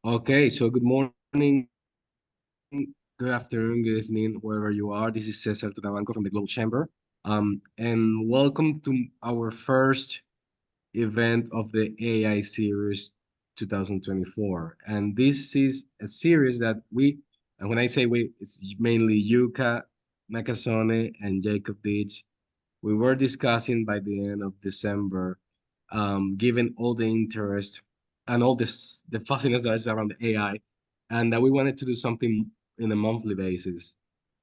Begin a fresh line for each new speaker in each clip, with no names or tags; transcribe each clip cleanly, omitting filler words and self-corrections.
Okay, so good morning, good afternoon, good evening, wherever you are. This is Cesar Tutabanco from the Global Chamber. And welcome to our first event of the AI series 2024. And this is a series that and when I say we, it's mainly Yuka Nakasone and Jacob Deitch. We were discussing by the end of December, given all the interest and all the fuzziness that is around the AI, and that we wanted to do something in a monthly basis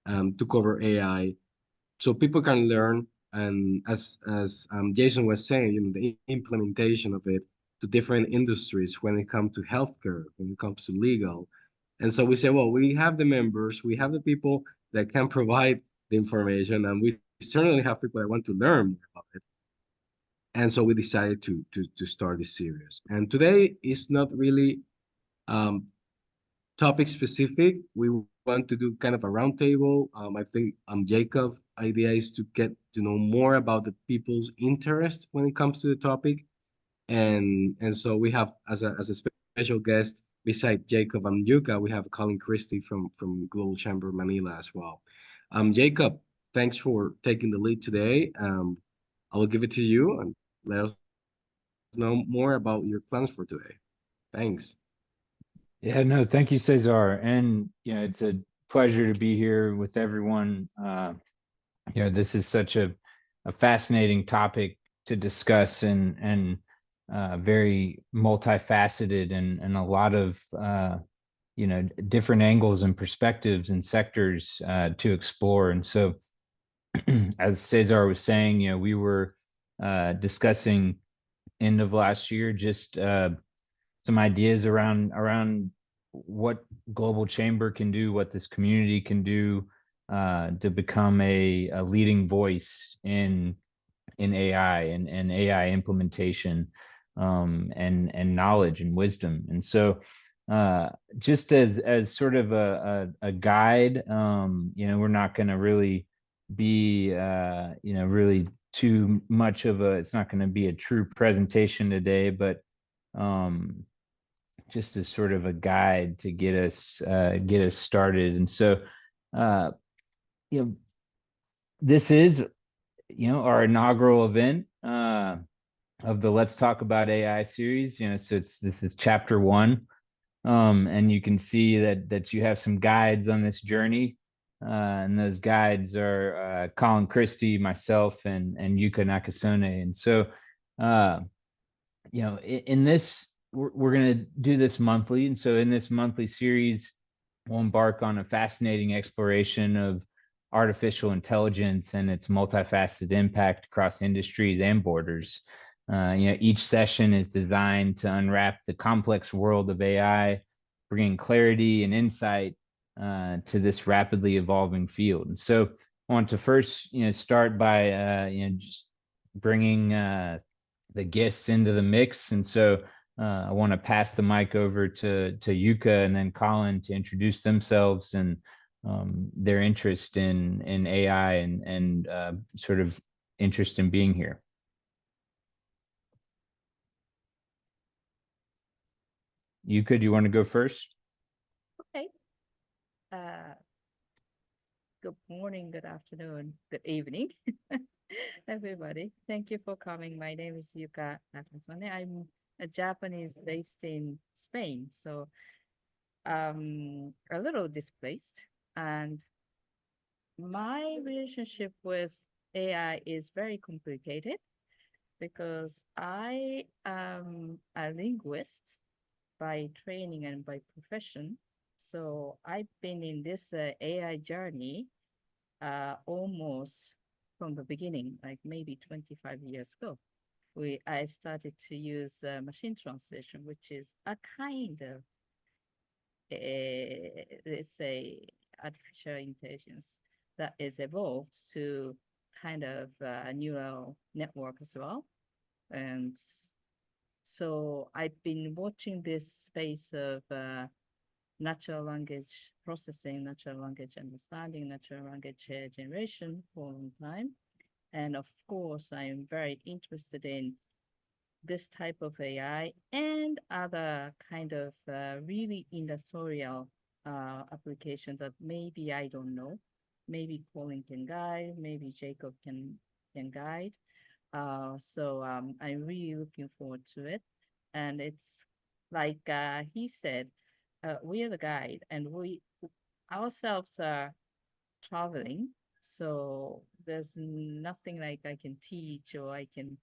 to cover AI, so people can learn. And as Jason was saying, the implementation of it to different industries when it comes to healthcare, when it comes to legal. And so we say, well, we have the members, we have the people that can provide the information, and we certainly have people that want to learn more about it. And so we decided to start this series. And today is not really um, topic specific. We want to do kind of a roundtable. I think Jacob idea is to get to know more about the people's interest when it comes to the topic. And so we have as a special guest beside Jacob and Yuka, we have Colin Christie from Global Chamber Manila as well. Jacob, thanks for taking the lead today. I will give it to you and let us know more about your plans for today. Thanks.
Yeah, no, thank you, Cesar. And it's a pleasure to be here with everyone. This is such a fascinating topic to discuss and very multifaceted and a lot of different angles and perspectives and sectors to explore. And so, as Cesar was saying, we were discussing end of last year just some ideas around what global chamber can do, what this community can do to become a leading voice in AI and AI implementation and knowledge and wisdom. And so just as sort of a guide, we're not going to really be really too much of a, it's not going to be a true presentation today, but um, just as sort of a guide to get us started. And so, uh, you know, this is our inaugural event of the Let's Talk About AI series. So this is chapter one, and you can see that you have some guides on this journey. And those guides are Colin Christie, myself, and Yuka Nakasone. And so, uh, in this, we're going to do this monthly. And so in this monthly series, we'll embark on a fascinating exploration of artificial intelligence and its multifaceted impact across industries and borders. Each session is designed to unwrap the complex world of AI, bringing clarity and insight to this rapidly evolving field. And so I want to first, start by, just bringing the guests into the mix. And so I want to pass the mic over to Yuka and then Colin to introduce themselves and their interest in AI and sort of interest in being here. Yuka, do you want to go first?
Okay. Uh, Good morning, good afternoon, good evening, everybody. Thank you for coming. My name is Yuka Nakasone. I'm a Japanese based in Spain, so a little displaced. And my relationship with AI is very complicated because I am a linguist by training and by profession. So I've been in this AI journey almost from the beginning, like maybe 25 years ago. I started to use machine translation, which is a kind of, let's say, artificial intelligence that is evolved to kind of a neural network as well. And so I've been watching this space of natural language processing, natural language understanding, natural language generation for a long time. And of course, I am very interested in this type of AI and other kind of really industrial applications that maybe I don't know. Maybe Colin can guide, maybe Jacob can guide. So I'm really looking forward to it. And it's like he said, we are the guide and we ourselves are traveling. So there's nothing like I can teach or I can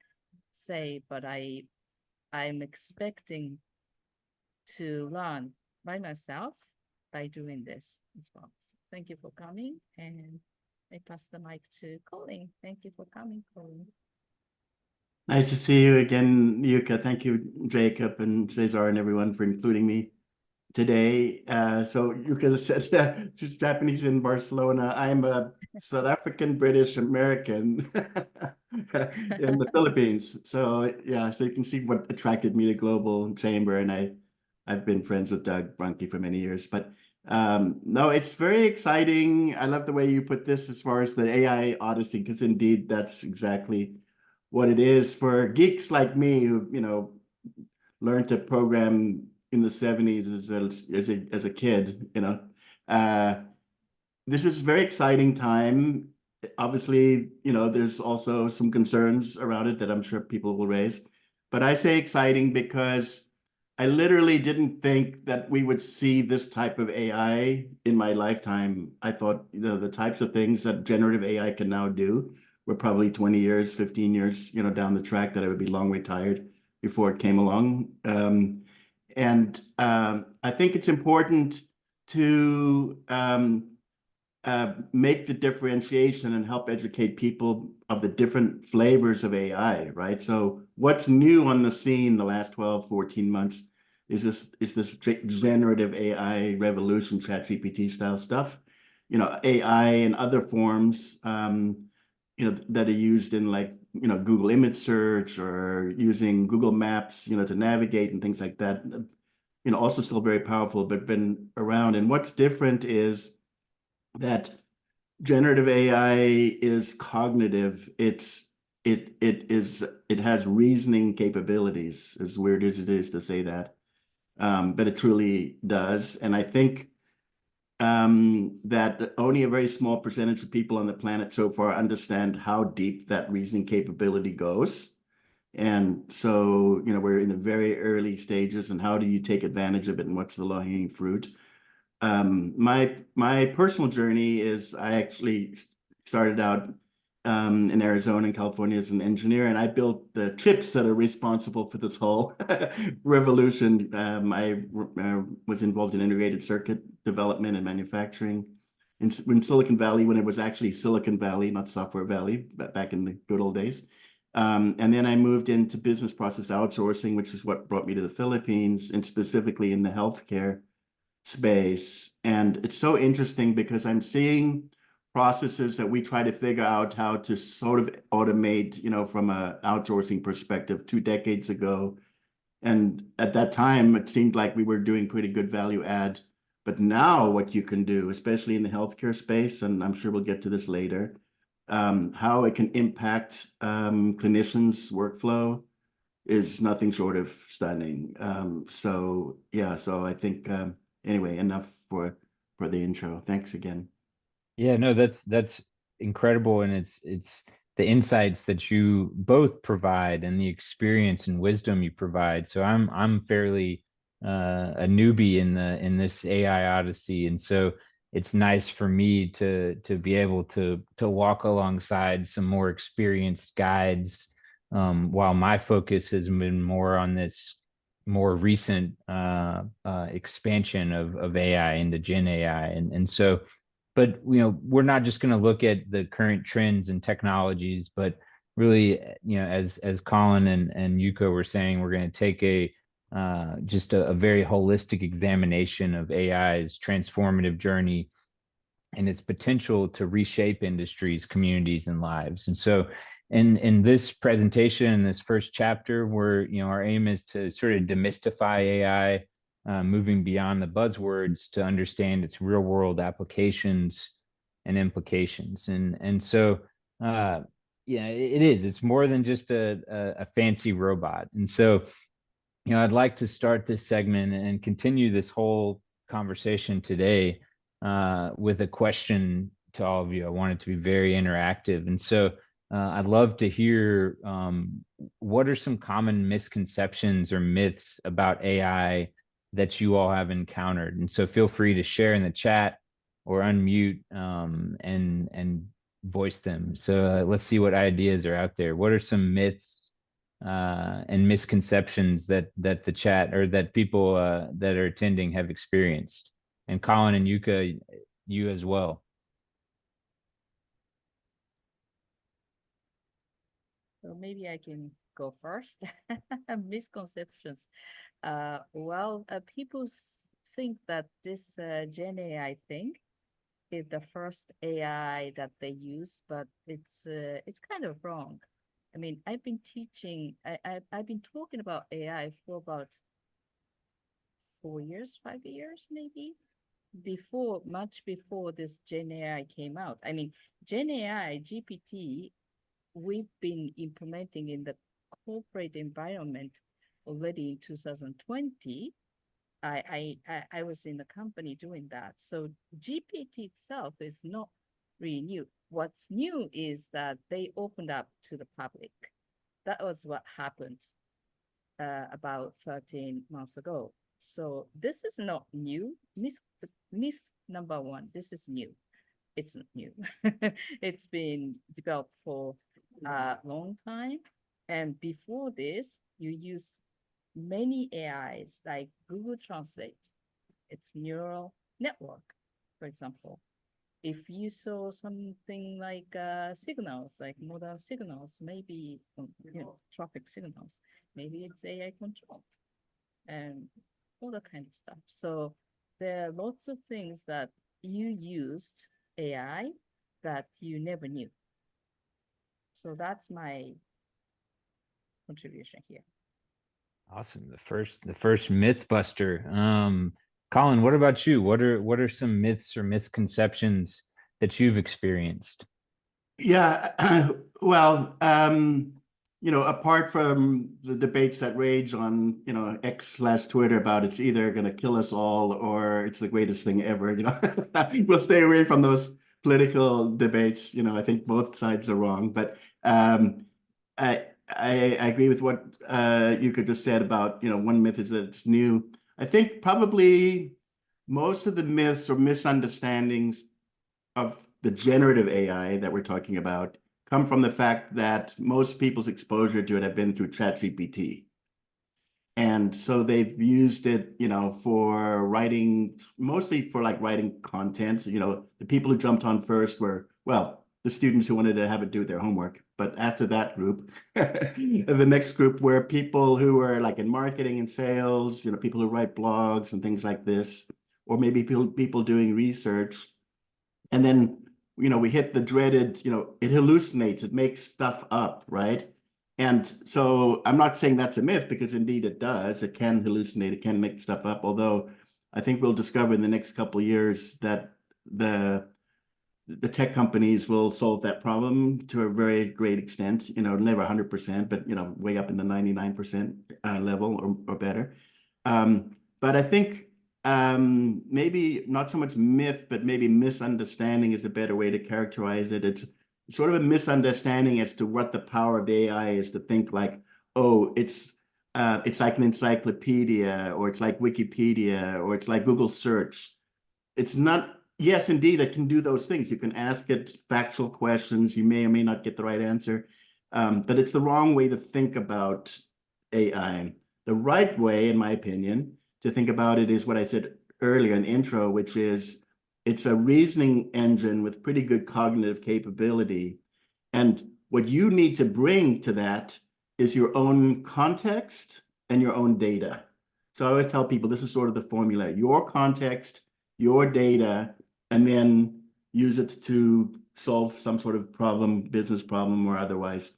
say, but I'm expecting to learn by myself by doing this as well. So thank you for coming, and I pass the mic to Colin. Thank you for coming, Colin.
Nice to see you again, Yuka. Thank you, Jacob and Cesar and everyone for including me today. So Yuka says that she's Japanese in Barcelona. I'm a South African British American in the Philippines. So yeah, so you can see what attracted me to Global Chamber, and I've been friends with Doug Brunke for many years. But no, it's very exciting. I love the way you put this as far as the AI Odyssey, because indeed that's exactly what it is for geeks like me who, learned to program in the 70s as a kid, this is a very exciting time. Obviously, there's also some concerns around it that I'm sure people will raise. But I say exciting because I literally didn't think that we would see this type of AI in my lifetime. I thought, the types of things that generative AI can now do were probably 20 years, 15 years, down the track, that I would be long retired before it came along. I think it's important to make the differentiation and help educate people of the different flavors of AI, right? So what's new on the scene the last 12, 14 months is this generative AI revolution, ChatGPT style stuff. AI and other forms, that are used in Google image search or using Google Maps, to navigate and things like that. Also still very powerful, but been around. And what's different is that generative AI is cognitive. It has reasoning capabilities, as weird as it is to say that, but it truly does. And I think that only a very small percentage of people on the planet so far understand how deep that reasoning capability goes. And so, we're in the very early stages, and how do you take advantage of it, and what's the low-hanging fruit? My personal journey is I actually started out in Arizona and California as an engineer, and I built the chips that are responsible for this whole revolution. I was involved in integrated circuit development and manufacturing in Silicon Valley, when it was actually Silicon Valley, not Software Valley, but back in the good old days. And then I moved into business process outsourcing, which is what brought me to the Philippines, and specifically in the healthcare space. And it's so interesting because I'm seeing processes that we try to figure out how to sort of automate, from a outsourcing perspective 2 decades ago. And at that time, it seemed like we were doing pretty good value add. But now what you can do, especially in the healthcare space, and I'm sure we'll get to this later, how it can impact clinicians' workflow is nothing short of stunning. So I think anyway, enough for the intro. Thanks again.
Yeah, no, that's incredible, and it's the insights that you both provide and the experience and wisdom you provide. So I'm fairly a newbie in this AI Odyssey, and so it's nice for me to be able to walk alongside some more experienced guides, while my focus has been more on this more recent expansion of AI into Gen AI, and so. But we're not just going to look at the current trends and technologies, but really, as Colin and Yuko were saying, we're going to take just a very holistic examination of AI's transformative journey and its potential to reshape industries, communities, and lives. And so in this presentation, in this first chapter, our aim is to sort of demystify AI, moving beyond the buzzwords to understand its real world applications and implications. And so yeah, it is. It's more than just a fancy robot. And so, I'd like to start this segment and continue this whole conversation today with a question to all of you. I want it to be very interactive. And so I'd love to hear what are some common misconceptions or myths about AI that you all have encountered. And so feel free to share in the chat or unmute and voice them. So let's see what ideas are out there. What are some myths and misconceptions that the chat or that people that are attending have experienced? And Colin and Yuka, you as well.
So maybe I can go first. Misconceptions. Well, people think that this Gen AI thing is the first AI that they use, but it's kind of wrong. I mean, I've been teaching. I've been talking about AI for about 4 years, 5 years, maybe much before this Gen AI came out. I mean, Gen AI, GPT, we've been implementing in the corporate environment already in 2020. I was in the company doing that. So GPT itself is not really new. What's new is that they opened up to the public. That was what happened about 13 months ago. So this is not new. Myth number one, this is new. It's not new. It's been developed for a long time. And before this, you use many AIs like Google Translate. It's neural network, for example. If you saw something like signals, like modern signals, maybe traffic signals, maybe it's AI controlled and all that kind of stuff. So there are lots of things that you used AI that you never knew. So that's my contribution here.
Awesome. The first myth buster. Colin, what about you? What are some myths or misconceptions that you've experienced?
Yeah, well, apart from the debates that rage on, X/Twitter about it's either going to kill us all or it's the greatest thing ever, we'll stay away from those political debates. I think both sides are wrong, but I agree with what you could just said about, one myth is that it's new. I think probably most of the myths or misunderstandings of the generative AI that we're talking about come from the fact that most people's exposure to it have been through ChatGPT. And so they've used it, for writing, mostly for like writing content. The people who jumped on first were, well, the students who wanted to have it do their homework. But after that group, the next group were people who were like in marketing and sales, people who write blogs and things like this, or maybe people doing research. And then, we hit the dreaded, it hallucinates, it makes stuff up, right? And so I'm not saying that's a myth because indeed it does. It can hallucinate, it can make stuff up. Although I think we'll discover in the next couple of years that the tech companies will solve that problem to a very great extent, never 100%, but, way up in the 99% level or better. But I think maybe not so much myth, but maybe misunderstanding is a better way to characterize it. It's sort of a misunderstanding as to what the power of the AI is, to think like, oh, it's like an encyclopedia, or it's like Wikipedia, or it's like Google search. It's not. Yes, indeed, it can do those things. You can ask it factual questions. You may or may not get the right answer, but it's the wrong way to think about AI. The right way, in my opinion, to think about it is what I said earlier in the intro, which is it's a reasoning engine with pretty good cognitive capability. And what you need to bring to that is your own context and your own data. So I always tell people this is sort of the formula: your context, your data, and then use it to solve some sort of problem, business problem or otherwise.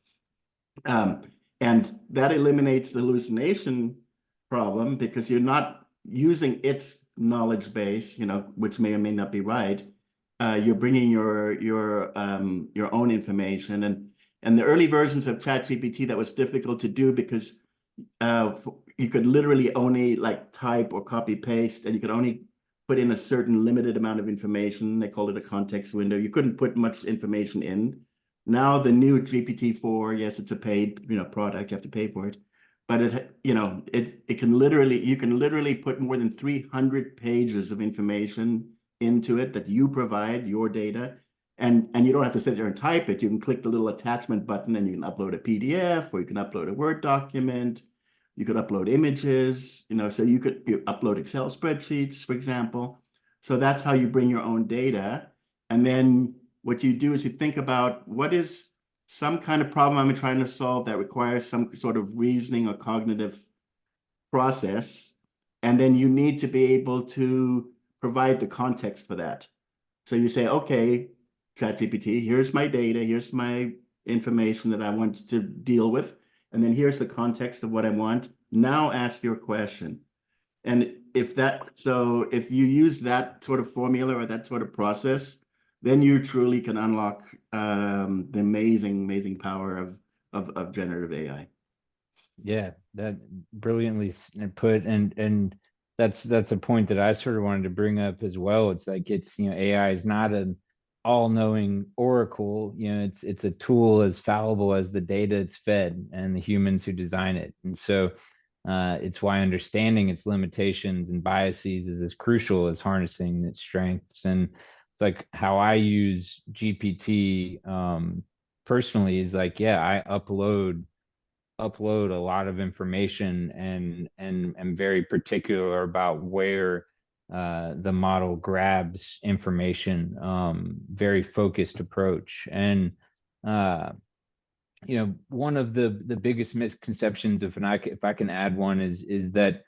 And that eliminates the hallucination problem because you're not using its knowledge base, which may or may not be right. You're bringing your own information, And the early versions of ChatGPT, that was difficult to do because you could literally only like type or copy paste, and you could only put in a certain limited amount of information. They called it a context window. You couldn't put much information in. Now the new GPT-4, yes, it's a paid, product. You have to pay for it, but it can literally, you can literally put more than 300 pages of information into it that you provide your data, and you don't have to sit there and type it. You can click the little attachment button and you can upload a PDF, or you can upload a Word document. You could upload images, so you could upload Excel spreadsheets, for example. So that's how you bring your own data. And then what you do is you think about what is some kind of problem I'm trying to solve that requires some sort of reasoning or cognitive process. And then you need to be able to provide the context for that. So you say, okay, ChatGPT, here's my data, here's my information that I want to deal with. And then here's the context of what I want. Now ask your question. And if you use that sort of formula or that sort of process, then you truly can unlock the amazing power of generative AI.
Yeah, that brilliantly put, and that's a point that I sort of wanted to bring up as well. It's like AI is not an all-knowing oracle. It's a tool as fallible as the data it's fed and the humans who design it. And so it's why understanding its limitations and biases is as crucial as harnessing its strengths. And it's like how I use GPT personally is like, yeah, I upload a lot of information and am very particular about where the model grabs information, very focused approach. And one of the biggest misconceptions, if I can add one, is that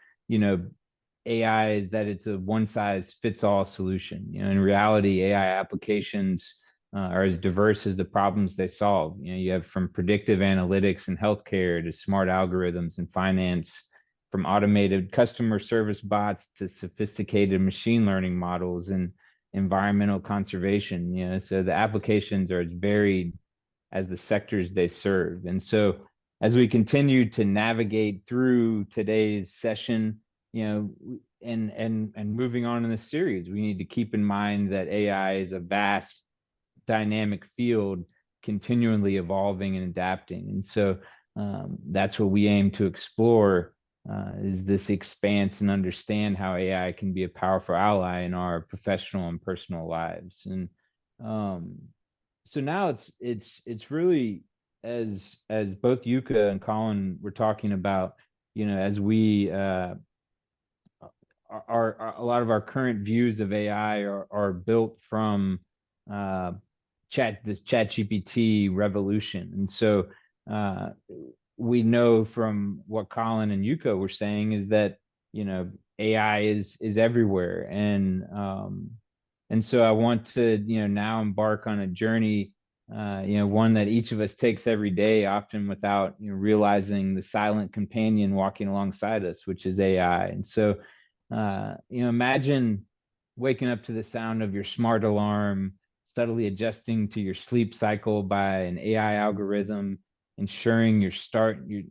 AI is that it's a one size fits all solution. In reality, AI applications are as diverse as the problems they solve. You have from predictive analytics in healthcare to smart algorithms in finance, from automated customer service bots to sophisticated machine learning models in environmental conservation. So the applications are as varied as the sectors they serve. And so as we continue to navigate through today's session, and moving on in the series, we need to keep in mind that AI is a vast dynamic field, continually evolving and adapting. And so that's what we aim to explore, is this expanse and understand how AI can be a powerful ally in our professional and personal lives. And so now it's really, as both Yuka and Colin were talking about, as we a lot of our current views of AI are built from this ChatGPT revolution. And so we know from what Colin and Yuka were saying is that AI is everywhere. And so I want to now embark on a journey, one that each of us takes every day, often without realizing the silent companion walking alongside us, which is AI. And so imagine waking up to the sound of your smart alarm, subtly adjusting to your sleep cycle by an AI algorithm, ensuring you start your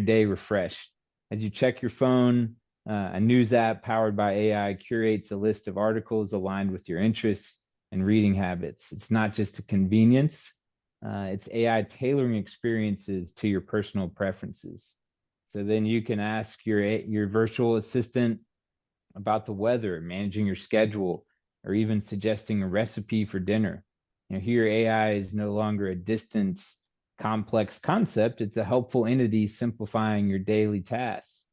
day refreshed. As you check your phone, a news app powered by AI curates a list of articles aligned with your interests and reading habits. It's not just a convenience, it's AI tailoring experiences to your personal preferences. So then you can ask your virtual assistant about the weather, managing your schedule, or even suggesting a recipe for dinner. Here AI is no longer a distant, complex concept. It's a helpful entity simplifying your daily tasks.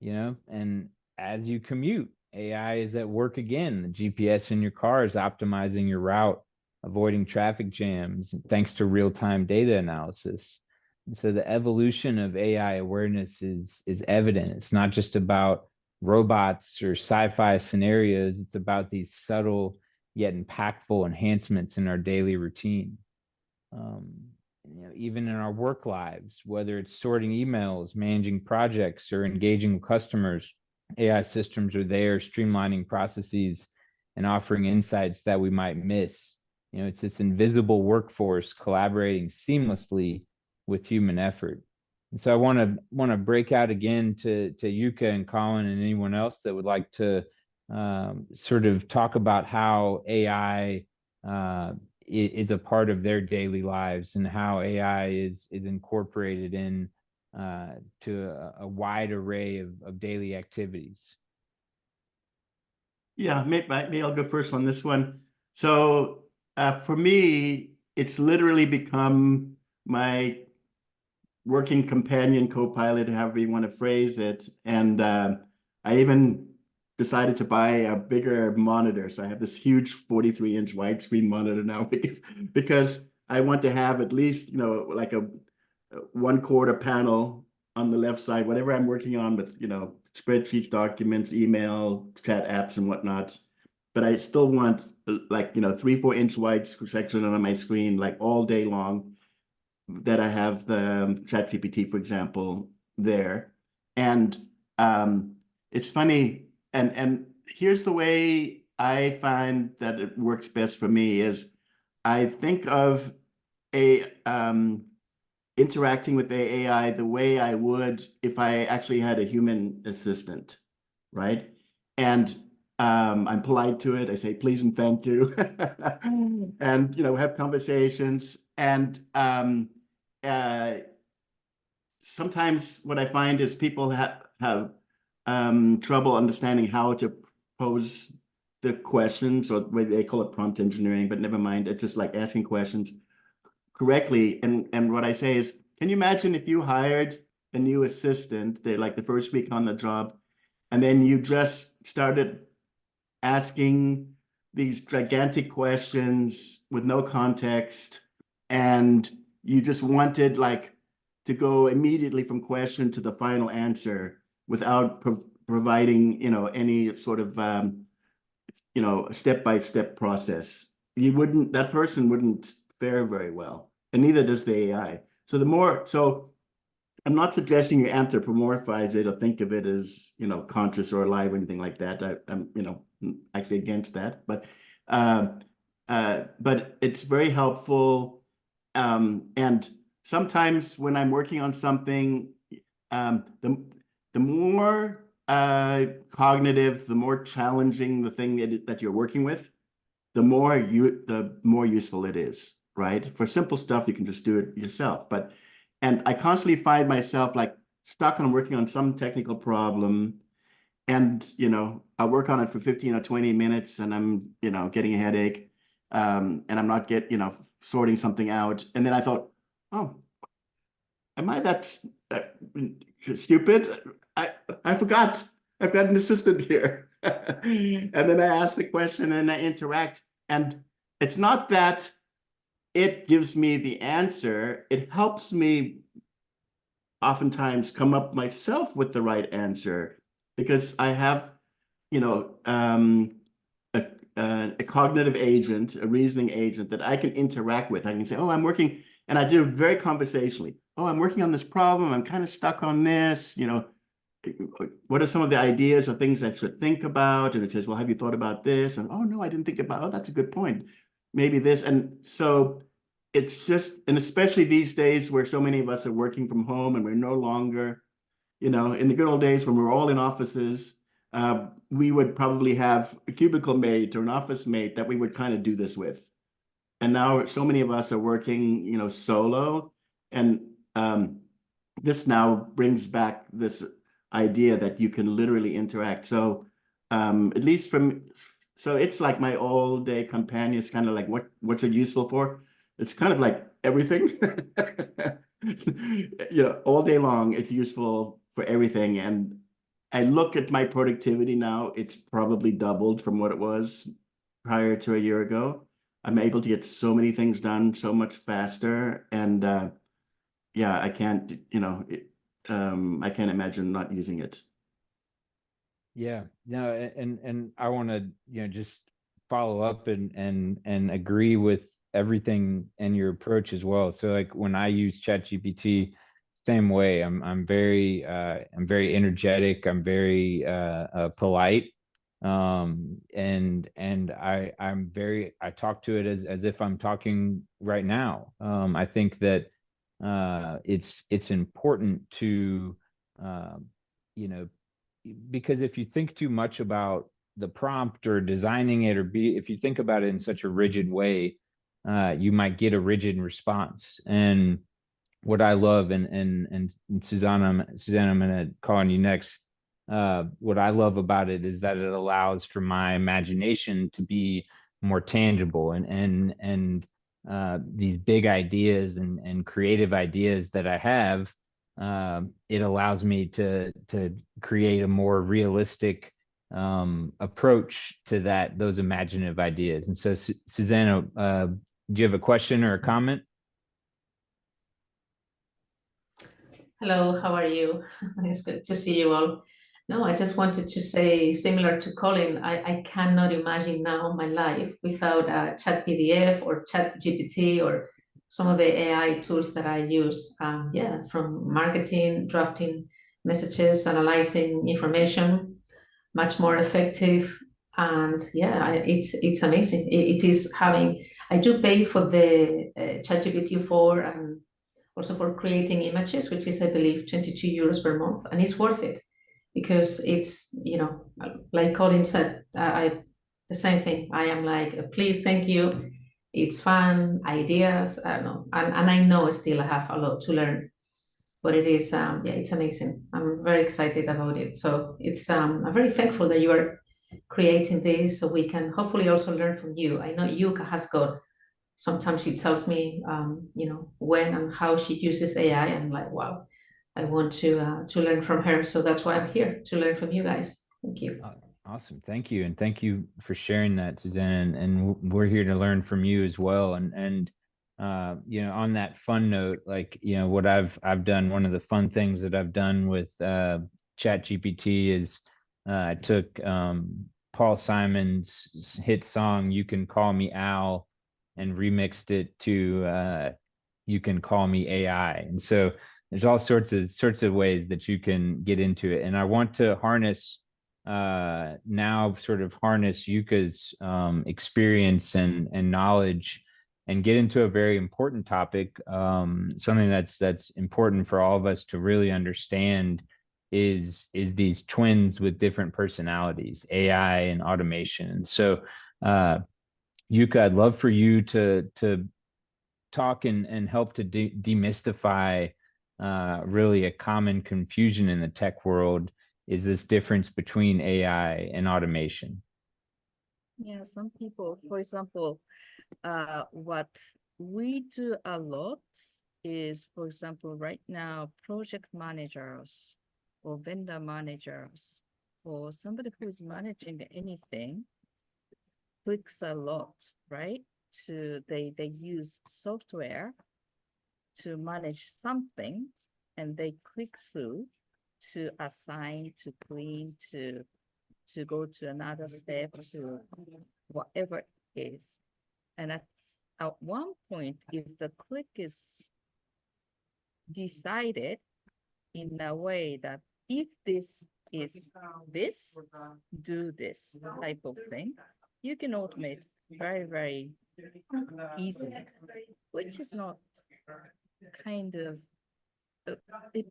And as you commute, AI is at work again. The GPS in your car is optimizing your route, avoiding traffic jams, thanks to real-time data analysis. And so the evolution of AI awareness is evident. It's not just about robots or sci-fi scenarios. It's about these subtle yet impactful enhancements in our daily routine. Even in our work lives, whether it's sorting emails, managing projects, or engaging with customers, AI systems are there streamlining processes and offering insights that we might miss. it's this invisible workforce collaborating seamlessly with human effort. And so I want to break out again to Yuka and Colin and anyone else that would like to sort of talk about how AI is a part of their daily lives and how AI is incorporated in to a wide array of daily activities.
Yeah, maybe I'll go first on this one. So for me, it's literally become my working companion, co-pilot, however you want to phrase it. And I even decided to buy a bigger monitor. So I have this huge 43-inch widescreen monitor now because I want to have at least, like a 1/4 panel on the left side, whatever I'm working on with, spreadsheets, documents, email, chat apps, and whatnot. But I still want like, 3-4-inch wide section on my screen, like all day long, that I have the ChatGPT, for example, there. And it's funny, and here's the way I find that it works best for me is I think of interacting with the AI the way I would if I actually had a human assistant, right? And I'm polite to it. I say please and thank you, and have conversations. And sometimes what I find is people have trouble understanding how to pose the questions, or they call it prompt engineering, but never mind. It's just like asking questions correctly. And what I say is, can you imagine if you hired a new assistant, they like the first week on the job, and then you just started asking these gigantic questions with no context, and you just wanted like to go immediately from question to the final answer without providing any sort of step-by-step process. That person wouldn't fare very well, and neither does the AI. So I'm not suggesting you anthropomorphize it or think of it as conscious or alive or anything like that. I'm actually against that, but it's very helpful. And sometimes when I'm working on something, the more cognitive, the more challenging the thing that you're working with, the more useful it is, right? For simple stuff, you can just do it yourself. And I constantly find myself like stuck on working on some technical problem, and I work on it for 15 or 20 minutes, and I'm getting a headache, and I'm not sorting something out. And then I thought, oh, am I that stupid? I forgot. I've got an assistant here. And then I ask the question and I interact. And it's not that it gives me the answer. It helps me oftentimes come up myself with the right answer, because I have, a cognitive agent, a reasoning agent that I can interact with. I can say, oh, I'm working, and I do it very conversationally. Oh, I'm working on this problem. I'm kind of stuck on this, what are some of the ideas or things I should think about? And it says, well, have you thought about this? And, oh, no, I didn't think about, oh, that's a good point. Maybe this. And so it's just, and especially these days where so many of us are working from home and we're no longer, in the good old days when we were all in offices, we would probably have a cubicle mate or an office mate that we would kind of do this with. And now so many of us are working, solo. And this now brings back this idea that you can literally interact. So at least so it's like my all day companion. It's kind of like, what's it useful for? It's kind of like everything. All day long, it's useful for everything. And I look at my productivity now, it's probably doubled from what it was prior to a year ago. I'm able to get so many things done so much faster. And I can't, I can't imagine not using it.
Yeah, no, and I want to, just follow up and agree with everything and your approach as well. So like when I use ChatGPT, same way. I'm very energetic. I'm very polite. I talk to it as if I'm talking right now. I think that it's important to you know, because if you think too much about the prompt or designing it, if you think about it in such a rigid way, you might get a rigid response. And what I love, and Susanna, I'm gonna call on you next. What I love about it is that it allows for my imagination to be more tangible, and these big ideas and creative ideas that I have, it allows me to create a more realistic approach to those imaginative ideas. And so, Susanna, do you have a question or a comment?
Hello, how are you? It's good to see you all. No, I just wanted to say, similar to Colin, I cannot imagine now my life without Chat PDF or Chat GPT or some of the AI tools that I use. Yeah, from marketing, drafting messages, analyzing information, much more effective. And yeah, it's amazing. It is having, I do pay for the ChatGPT 4 and also for creating images, which is, I believe, 22 euros per month. And it's worth it because it's, like Colin said, the same thing. I am like, please, thank you. It's fun, ideas, I don't know. And I know still I have a lot to learn, but it is, yeah, it's amazing. I'm very excited about it. So it's, I'm very thankful that you are creating this so we can hopefully also learn from you. I know Yuka has got, sometimes she tells me, when and how she uses AI. I'm like, wow, I want to learn from her. So that's why I'm here, to learn from you guys. Thank you.
Awesome. Thank you. And thank you for sharing that, Suzanne. And we're here to learn from you as well. And on that fun note, like, what I've done, one of the fun things that I've done with Chat GPT is I took Paul Simon's hit song, You Can Call Me Al, and remixed it to You Can Call Me AI. And so there's all sorts of ways that you can get into it. And I want to harness Yuka's experience and knowledge, and get into a very important topic, something that's important for all of us to really understand is these twins with different personalities, AI and automation. And so Yuka, I'd love for you to talk and help to demystify really a common confusion in the tech world, is this difference between AI and automation.
Yeah, some people, for example, what we do a lot is, for example, right now, project managers or vendor managers or somebody who is managing anything clicks a lot, right? They use software to manage something, and they click through to assign, to clean, to go to another step, to whatever it is. And at one point, if the click is decided in a way that if this is this, do this type of thing, you can automate very, very easily, which is not kind of,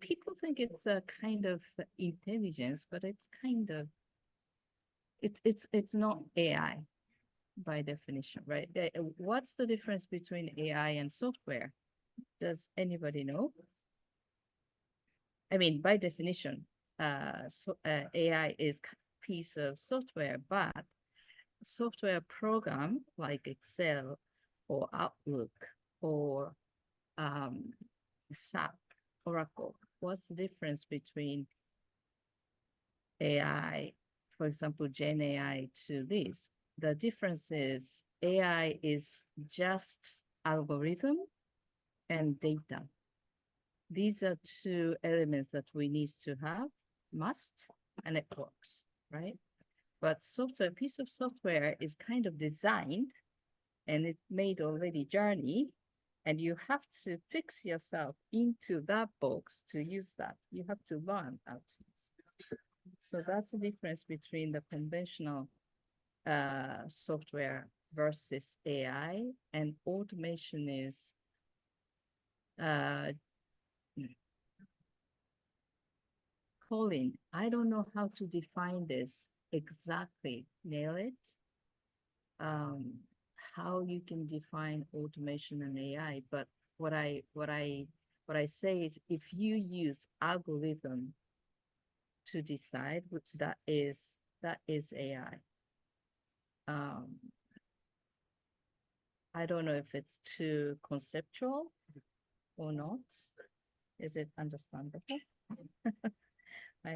people think it's a kind of intelligence, but it's kind of, it's not AI by definition, right? What's the difference between AI and software? Does anybody know? I mean, by definition, AI is a piece of software, but software program like Excel or Outlook or SAP, Oracle, what's the difference between AI, for example, Gen AI to this? The difference is AI is just algorithm and data. These are two elements that we need to have, must, and it works, right? But software, a piece of software is kind of designed and it made already journey, and you have to fix yourself into that box to use that. You have to learn how to use it. So that's the difference between the conventional software versus AI, and automation is Colin, I don't know how to define this exactly, nail it. How you can define automation and AI, but what I say is if you use algorithm to decide that is AI. I don't know if it's too conceptual or not. Is it understandable?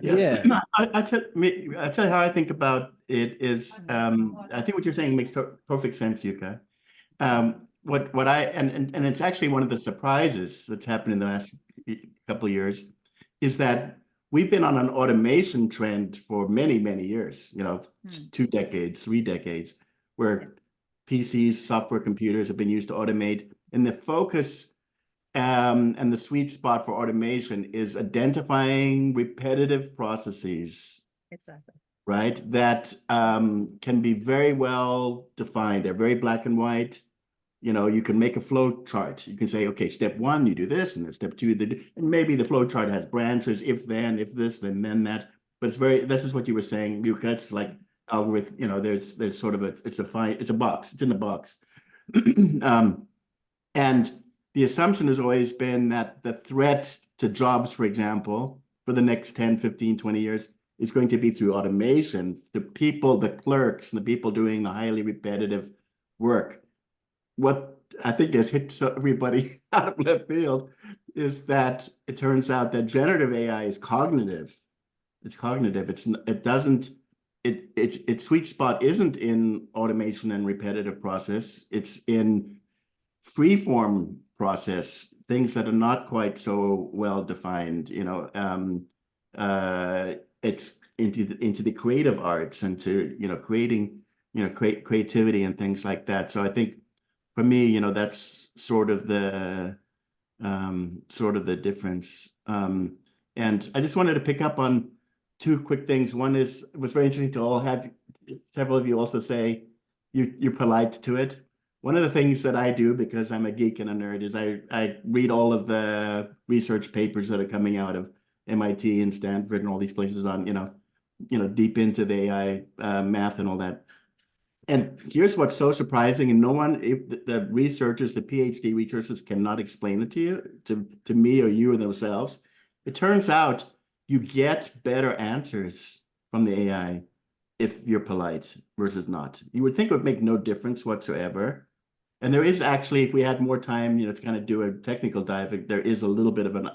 Yeah.
I tell you how I think about it is, I think what you're saying makes perfect sense, Yuka. What I and it's actually one of the surprises that's happened in the last couple of years is that we've been on an automation trend for many, many years, 2 decades, 3 decades, where PCs, software computers have been used to automate, and the focus and the sweet spot for automation is identifying repetitive processes.
Exactly.
Right? That can be very well defined. They're very black and white. You can make a flow chart. You can say, okay, step 1, you do this, and then step 2, and maybe the flow chart has branches, if then, if this, then that. But this is what you were saying, Luke. That's like algorithm, there's sort of it's a box, it's in a box. And the assumption has always been that the threat to jobs, for example, for the next 10, 15, 20 years is going to be through automation. The people, the clerks, and the people doing the highly repetitive work. What I think has hit everybody out of left field is that it turns out that generative AI is cognitive. It's cognitive. Its sweet spot isn't in automation and repetitive process. It's in free-form process, things that are not quite so well defined. It's into the creative arts and to creating creativity and things like that. So I think for me, that's sort of the difference. And I just wanted to pick up on 2 quick things. One is, it was very interesting to all have several of you also say you're polite to it. One of the things that I do, because I'm a geek and a nerd, is I read all of the research papers that are coming out of MIT and Stanford and all these places on, deep into the AI math and all that. And here's what's so surprising, and no one, if the researchers, the PhD researchers cannot explain it to you, to me or you or themselves. It turns out you get better answers from the AI if you're polite versus not. You would think it would make no difference whatsoever. And there is actually, if we had more time, to kind of do a technical dive, there is a little bit of an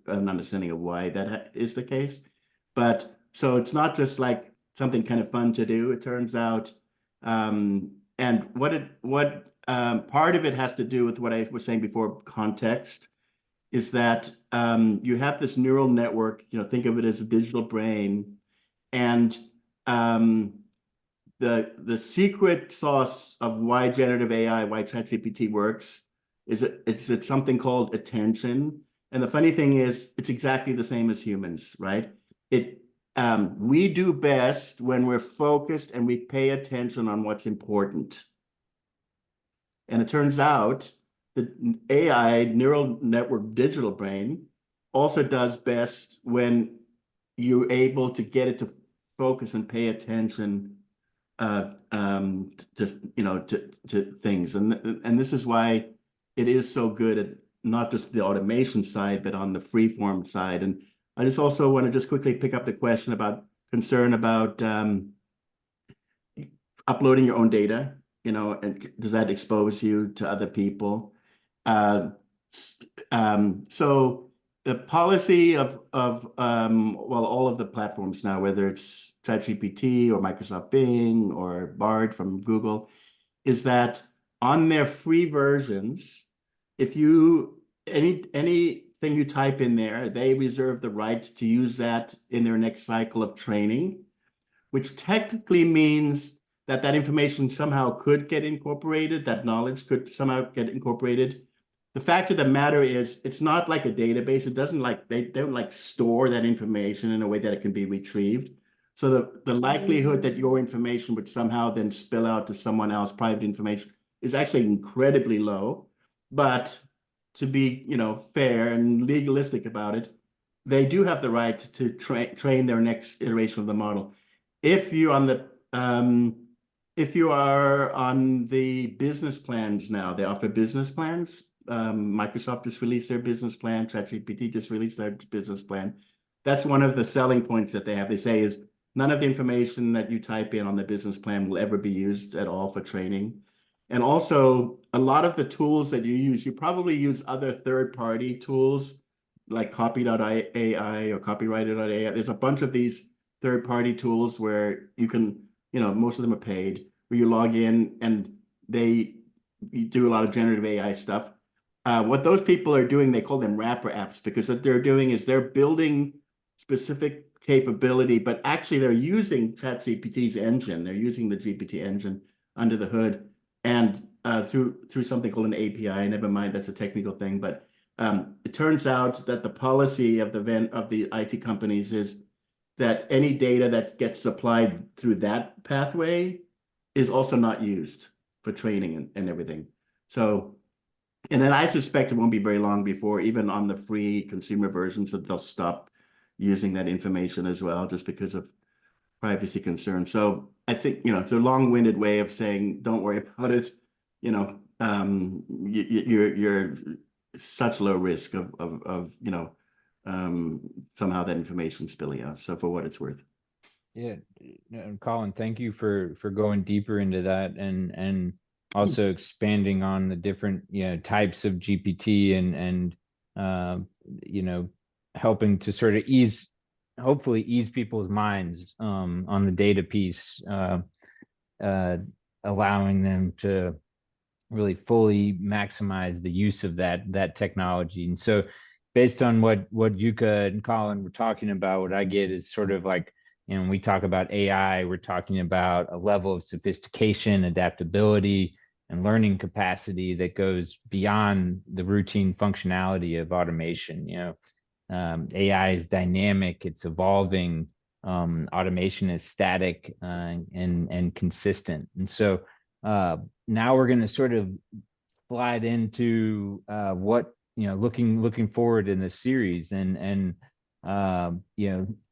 understanding of why that is the case. But so it's not just like something kind of fun to do. It turns out, and what part of it has to do with what I was saying before, context, is that you have this neural network. Think of it as a digital brain, and the secret sauce of why generative AI, why ChatGPT works, is it's something called attention. And the funny thing is, it's exactly the same as humans, right? We do best when we're focused and we pay attention on what's important. And it turns out the AI, neural network digital brain, also does best when you're able to get it to focus and pay attention to things. And this is why it is so good at not just the automation side, but on the freeform side. And I just also want to just quickly pick up the question about concern about uploading your own data, and does that expose you to other people? So the policy of all of the platforms now, whether it's ChatGPT or Microsoft Bing or Bard from Google, is that on their free versions, if you anything you type in there, they reserve the right to use that in their next cycle of training, which technically means that information somehow could get incorporated, that knowledge could somehow get incorporated. The fact of the matter is, it's not like a database. It doesn't they don't store that information in a way that it can be retrieved. So the likelihood that your information would somehow then spill out to someone else, private information, is actually incredibly low. But to be, fair and legalistic about it, they do have the right to train their next iteration of the model. If you are on the business plans now, they offer business plans. Microsoft just released their business plan. ChatGPT just released their business plan. That's one of the selling points that they have. They say is none of the information that you type in on the business plan will ever be used at all for training. And also, a lot of the tools that you use, you probably use other third-party tools like Copy.ai or Copywriter.ai. There's a bunch of these third-party tools where you can, most of them are paid, where you log in and you do a lot of generative AI stuff. What those people are doing, they call them wrapper apps, because what they're doing is they're building specific capability, but actually they're using ChatGPT's engine. They're using the GPT engine under the hood, and through something called an API. Never mind, that's a technical thing, but it turns out that the policy of the IT companies is that any data that gets supplied through that pathway is also not used for training and everything. So, and then I suspect it won't be very long before, even on the free consumer versions, that they'll stop using that information as well, just because of privacy concerns. So I think, it's a long-winded way of saying, don't worry about it. You're such low risk of somehow that information spilling out. So for what it's worth.
Yeah, Colin, thank you for going deeper into that and also expanding on the different types of GPT and helping to sort of hopefully ease people's minds on the data piece, allowing them to really fully maximize the use of that technology. And so based on what Yuka and Colin were talking about, what I get is sort of like, when we talk about AI, we're talking about a level of sophistication, adaptability, and learning capacity that goes beyond the routine functionality of automation. AI is dynamic, it's evolving. Automation is static and consistent. And so now we're going to sort of slide into what looking forward in this series, and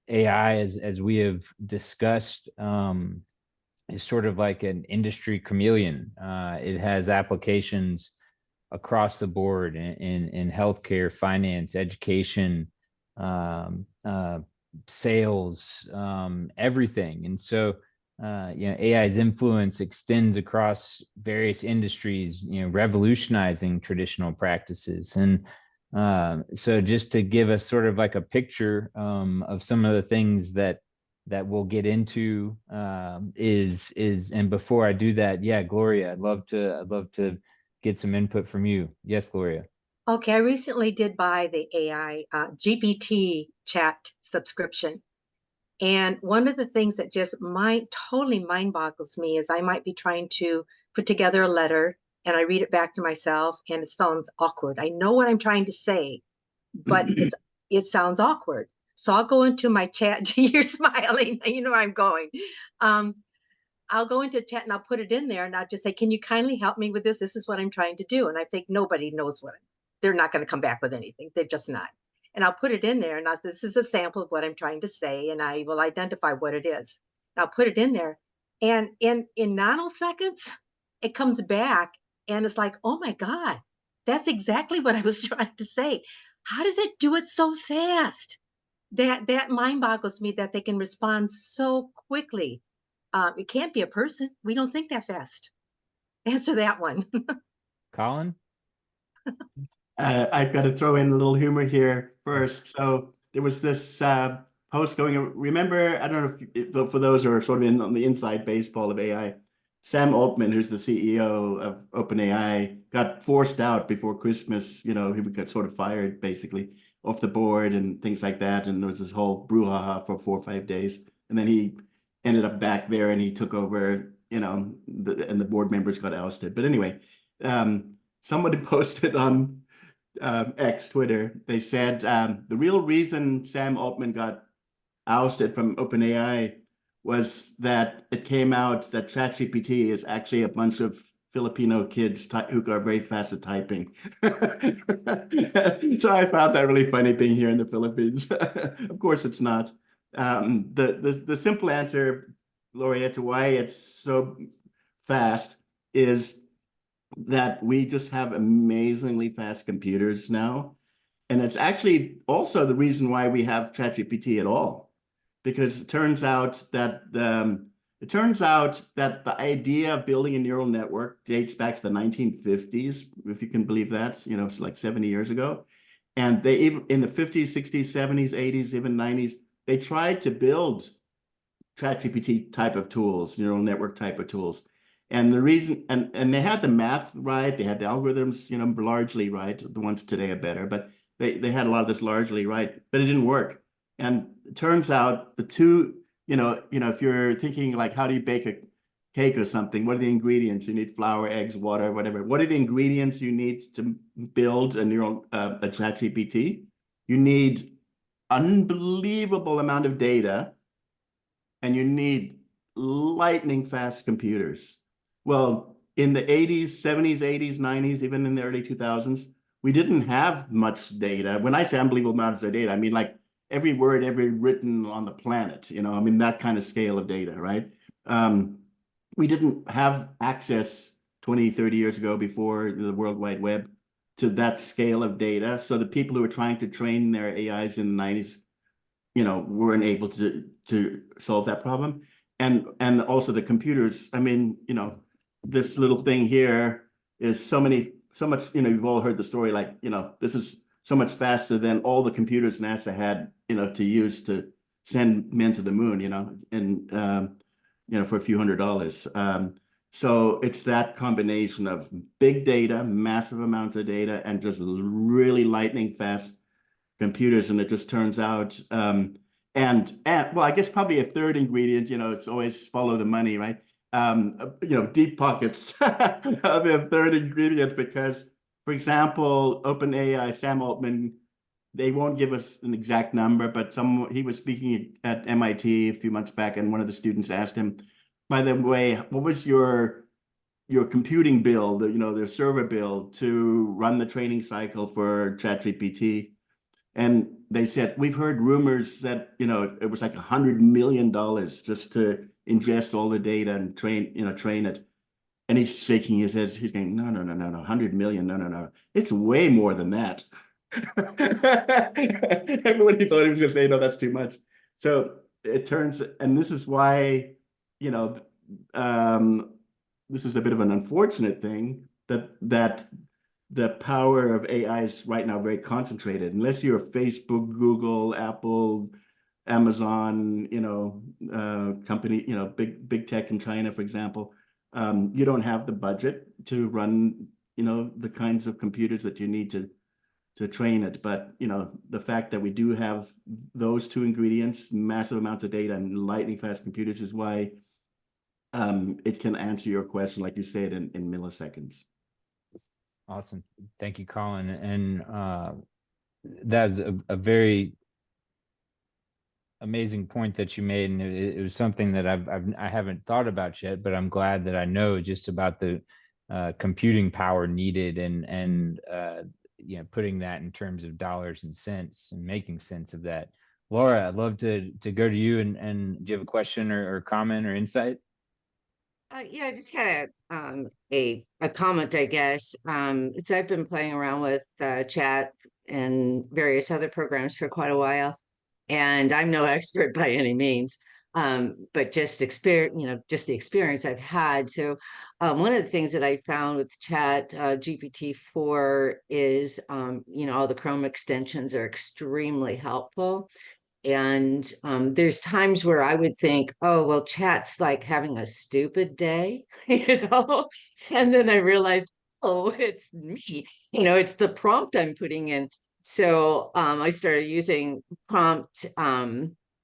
AI, as we have discussed, is sort of like an industry chameleon. It has applications across the board in healthcare, finance, education, sales, everything. And so AI's influence extends across various industries, revolutionizing traditional practices. And so just to give us sort of like a picture of some of the things that we'll get into and before I do that, Gloria, I'd love to get some input from you. Yes, Gloria.
Okay, I recently did buy the AI GPT chat subscription. And one of the things that just totally mind boggles me is I might be trying to put together a letter and I read it back to myself and it sounds awkward. I know what I'm trying to say, but it sounds awkward. So I'll go into my chat. You're smiling, you know where I'm going. I'll go into chat and I'll put it in there and I'll just say, can you kindly help me with this? This is what I'm trying to do. And I think nobody knows they're not going to come back with anything. They're just not. And I'll put it in there and this is a sample of what I'm trying to say, and I will identify what it is. And I'll put it in there, and in nanoseconds, it comes back and it's like, oh my God, that's exactly what I was trying to say. How does it do it so fast? That mind boggles me that they can respond so quickly. It can't be a person. We don't think that fast. Answer that one.
Colin?
I've got to throw in a little humor here first. So there was this post going, remember, I don't know if for those who are sort of on the inside baseball of AI, Sam Altman, who's the CEO of OpenAI, got forced out before Christmas. He got sort of fired basically off the board and things like that. And there was this whole brouhaha for 4 or 5 days. And then he ended up back there and he took over, and the board members got ousted. But anyway, somebody posted on X, Twitter, they said the real reason Sam Altman got ousted from OpenAI was that it came out that ChatGPT is actually a bunch of Filipino kids who are very fast at typing. So I found that really funny being here in the Philippines. Of course, it's not. The simple answer, Gloria, to why it's so fast is that we just have amazingly fast computers now. And it's actually also the reason why we have ChatGPT at all, because it turns out that the idea of building a neural network dates back to the 1950s, if you can believe that. It's like 70 years ago. And they even in the 50s, 60s, 70s, 80s, even 90s, they tried to build ChatGPT type of tools, neural network type of tools. And the reason, and they had the math right, they had the algorithms, largely right. The ones today are better, but they had a lot of this largely right, but it didn't work. And it turns out the two, if you're thinking like, how do you bake a cake or something? What are the ingredients? You need flour, eggs, water, whatever. What are the ingredients you need to build a ChatGPT? You need unbelievable amount of data, and you need lightning fast computers. Well, in the 80s, 70s, 80s, 90s, even in the early 2000s, we didn't have much data. When I say unbelievable amounts of data, I mean like every word ever written on the planet, that kind of scale of data, right? We didn't have access 20, 30 years ago, before the World Wide Web, to that scale of data. So the people who were trying to train their AIs in the 90s, weren't able to solve that problem. And also the computers, I mean, this little thing here is so much, you've all heard the story, like, this is so much faster than all the computers NASA had, to use to send men to the moon, and, for a few $100s. So it's that combination of big data, massive amounts of data, and just really lightning fast computers. And it just turns out, and well, I guess probably a third ingredient, it's always follow the money, right? Deep pockets are the third ingredient, because, for example, OpenAI, Sam Altman, they won't give us an exact number, but he was speaking at MIT a few months back, and one of the students asked him, by the way, what was your computing bill, their server bill to run the training cycle for ChatGPT? And they said, we've heard rumors that, it was like $100 million just to ingest all the data and train it. And he's shaking his head. He's going, no, 100 million. No. It's way more than that. Everybody thought he was going to say, no, that's too much. So it turns, and this is why, this is a bit of an unfortunate thing, that the power of AI is right now very concentrated. Unless you're Facebook, Google, Apple, Amazon, company, big tech in China, for example, you don't have the budget to run, the kinds of computers that you need to train it. But, the fact that we do have those two ingredients, massive amounts of data and lightning fast computers, is why it can answer your question, like you said, in milliseconds.
Awesome. Thank you, Colin. And that's a very amazing point that you made. And it was something that I haven't thought about yet, but I'm glad that I know just about the computing power needed, and putting that in terms of dollars and cents and making sense of that. Laura, I'd love to go to you, and do you have a question or comment or insight?
Yeah, I just had a comment, I guess. I've been playing around with chat and various other programs for quite a while, and I'm no expert by any means, but just the experience I've had. So one of the things that I found with Chat GPT-4 is, all the Chrome extensions are extremely helpful. And there's times where I would think, oh, well, chat's like having a stupid day, and then I realized, oh, it's me, it's the prompt I'm putting in. So I started using prompt,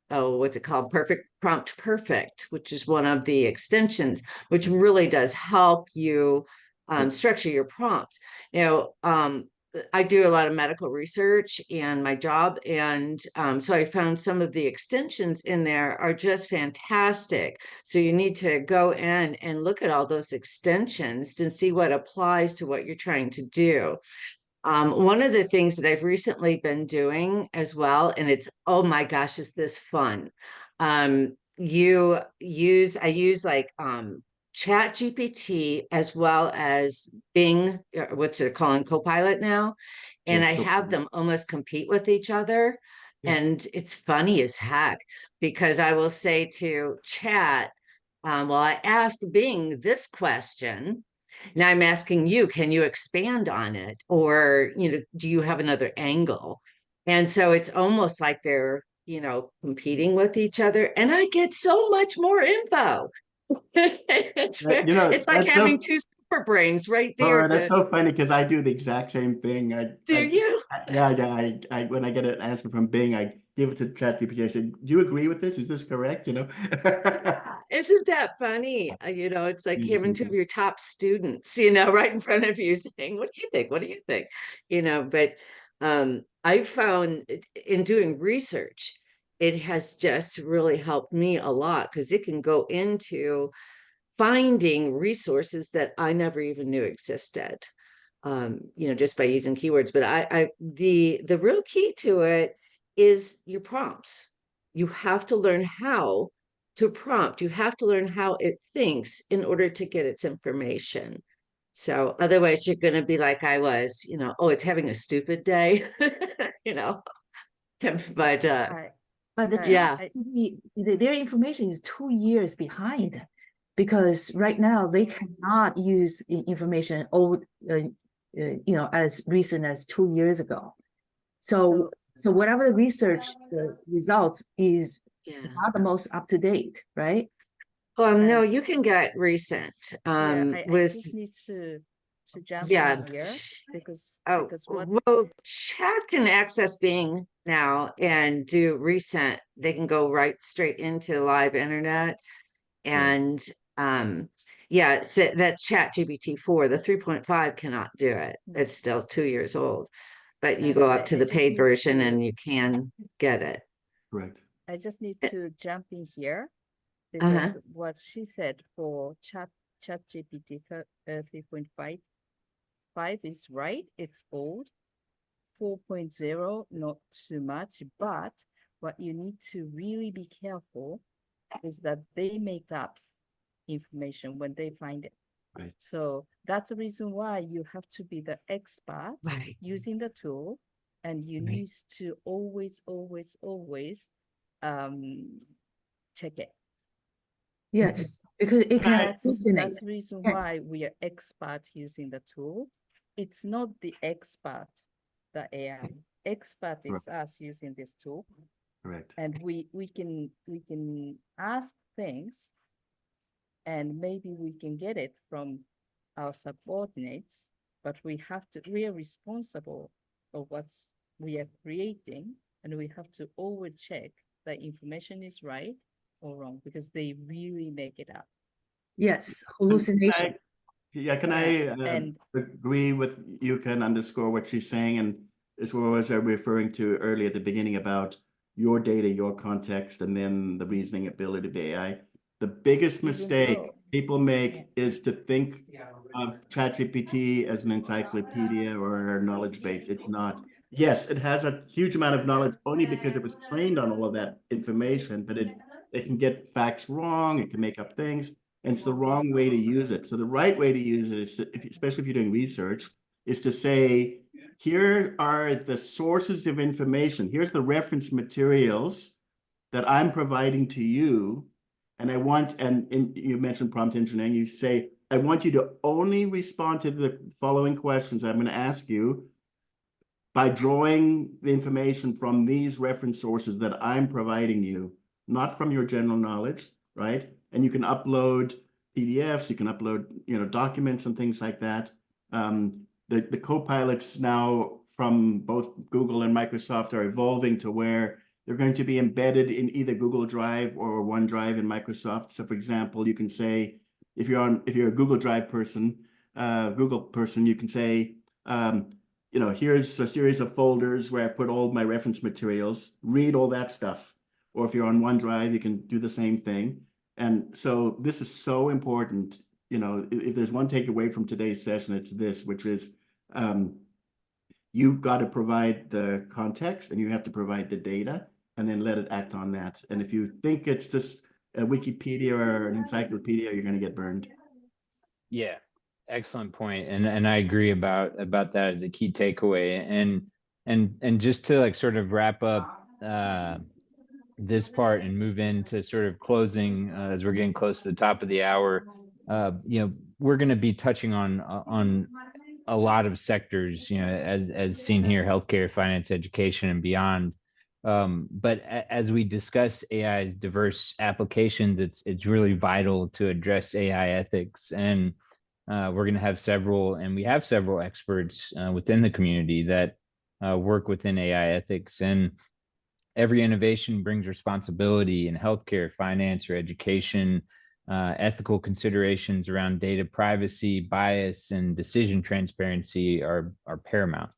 what's it called? Prompt Perfect, which is one of the extensions, which really does help you structure your prompts. I do a lot of medical research in my job. And so I found some of the extensions in there are just fantastic. So you need to go in and look at all those extensions to see what applies to what you're trying to do. One of the things that I've recently been doing as well, and it's, oh my gosh, is this fun? I use like Chat GPT as well as Bing, what's it calling, Copilot now, and
Yeah,
I have
Copilot.
them almost compete with each other.
Yeah.
And it's funny as heck because I will say to Chat, well, I asked Bing this question. Now I'm asking you, can you expand on it? Or, do you have another angle? And so it's almost like they're, competing with each other. And I get so much more info. It's it's like
that's
having
so,
two super brains right there.
Laura, that's so funny because I do the exact same thing.
Do you?
I when I get an answer from Bing, I give it to ChatGPT. I said, "Do you agree with this? Is this correct?"
Isn't that funny? It's like having two of
Mhm.
your top students, right in front of you saying, "What do you think? What do you think?" But I found in doing research, it has just really helped me a lot because it can go into finding resources that I never even knew existed. Just by using keywords. But the real key to it is your prompts. You have to learn how to prompt. You have to learn how it thinks in order to get its information. So otherwise you're going to be like I was, oh, it's having a stupid day, you know. But
But the
yeah.
their information is 2 years behind because right now they cannot use information old, as recent as 2 years ago. So whatever the research results is
Yeah.
not the most up to date, right?
No, you can get recent
I
with
just need to jump
yeah.
in here because
Oh,
what
well, Chat can access Bing now and do recent. They can go right straight into live internet. And yeah, so that's Chat GPT-4. The 3.5 cannot do it. It's still 2 years old. But you go up to
I
the
just
paid
need
version
to-
and you can get it.
Correct.
I just need to jump in here
Uh-huh.
because what she said for ChatGPT 3.5 is right. It's old. 4.0 not too much, but what you need to really be careful is that they make up information when they find it.
Right.
So that's the reason why you have to be the expert
Right.
using the tool, and you
Right.
need to always check it.
Yes, because it can hallucinate.
That's the reason why we are expert using the tool. It's not the expert, the AI. Expert is
Correct.
us using this tool,
Correct.
and we can ask things, and maybe we can get it from our subordinates, but we are responsible for what we are creating, and we have to always check the information is right or wrong because they really make it up.
Yes, hallucination.
Can I
and-
agree with you, can underscore what she's saying, and as what was I referring to earlier at the beginning about your data, your context, and then the reasoning ability of the AI. The biggest mistake people make is to think of ChatGPT as an encyclopedia or a knowledge base. It's not. Yes, it has a huge amount of knowledge only because it was trained on all of that information, but it can get facts wrong, it can make up things, and it's the wrong way to use it. So the right way to use it is, especially if you're doing research, is to say, here are the sources of information. Here's the reference materials that I'm providing to you. And I want, and you mentioned prompt engineering, you say, I want you to only respond to the following questions I'm going to ask you by drawing the information from these reference sources that I'm providing you, not from your general knowledge, right? And you can upload PDFs, you can upload, documents and things like that. The co-pilots now from both Google and Microsoft are evolving to where they're going to be embedded in either Google Drive or OneDrive in Microsoft. So for example, you can say, if you're a Google Drive person, you can say, here's a series of folders where I put all my reference materials, read all that stuff. Or if you're on OneDrive, you can do the same thing. And so this is so important. If there's one takeaway from today's session, it's this, which is you've got to provide the context and you have to provide the data and then let it act on that. And if you think it's just a Wikipedia or an encyclopedia, you're going to get burned.
Yeah, excellent point. And I agree about that as a key takeaway. And just to like sort of wrap up this part and move into sort of closing as we're getting close to the top of the hour, we're going to be touching on a lot of sectors, as seen here, healthcare, finance, education, and beyond. But as we discuss AI's diverse applications, it's really vital to address AI ethics. And we're going to have several experts within the community that work within AI ethics. And every innovation brings responsibility in healthcare, finance, or education. Ethical considerations around data privacy, bias, and decision transparency are paramount.